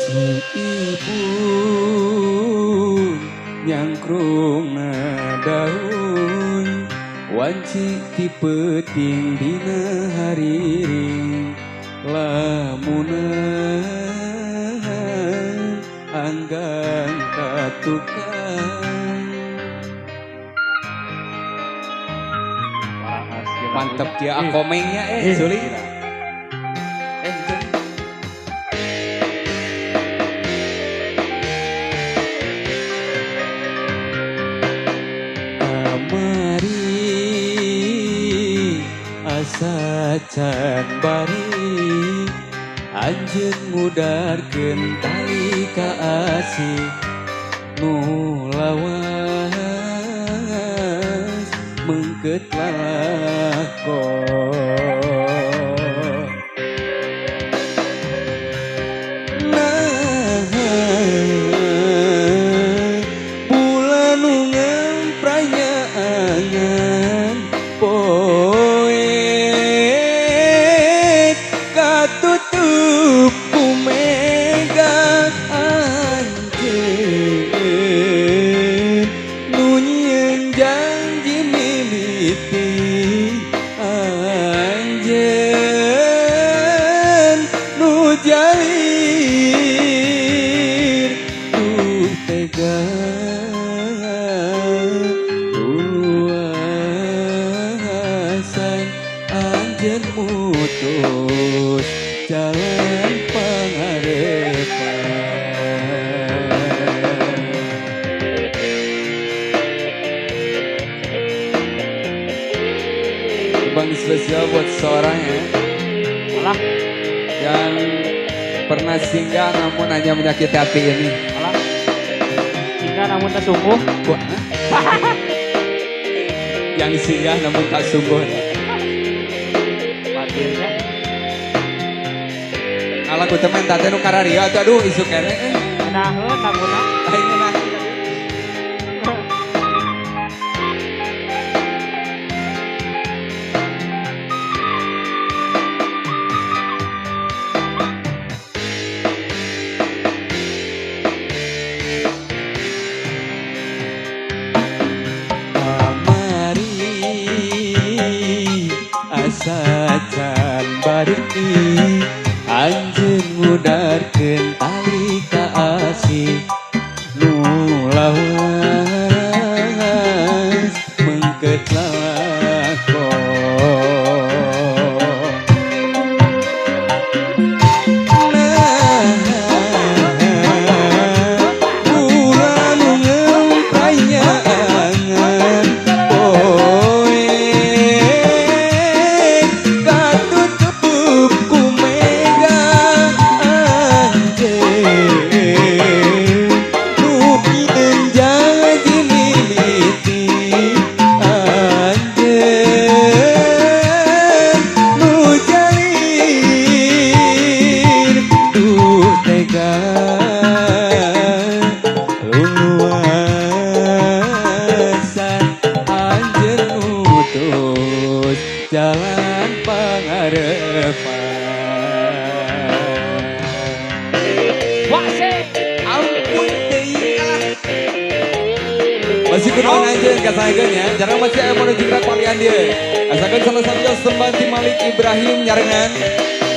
Si ibu nyangkrung daun wanci tipeting dina hariring lamunan anggang katukang. Mantep dia komengnya Suli. Asa can bari anjeun ngudarkeun tali ka asih nu lawas mengkeut lalakon. Nah bulan nu ngempranya angan tutup kumega anjeun nunyeun janji mimiti anjeun nu jalir duh tega luasan anjeun mutus jalan pengharapan. Bang spesial buat seorang ya Alah. Yang pernah singgah namun hanya menyakiti hati ini. Alah. Singgah namun tak sungguh. Yang singgah namun tak sungguh. Batilnya. Alah ku temen tante nu kararia tuh aduh isu kene Naheun laguna. Aing nah. Kamari asa can bari anjeun ngudarkeun tali ka asih nu lawas mengkeut lalakon. Nah bulan nu ngempranya angan poe katutup kumega anjeun nunyeun janji mimiti anjeun nu jalir duh tega luasan anjeun nutus jalan pengharapan. Wase. Ampun deui masih kunaon anjeun kasaegeun ya jarang masih aya menuju gerak palian dia asalkan salah satu sembah ti Malik Ibrahim nyarengan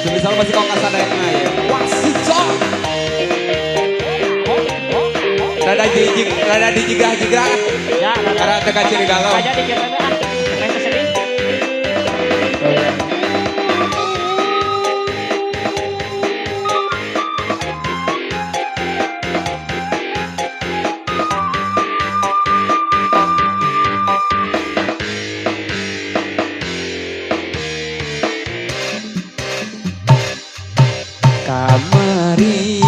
semisal masih kau kasadayana ya wasit sok rada dijigrah-jigrah Ya, karena teka ciri galau aja dikit aja. Keren kesini. kamari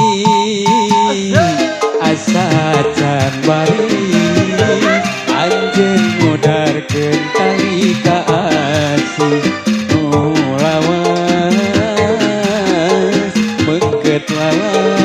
asa can bari anjeun ngudarkeun tali ka asih nu lawas mengkeut lalakon.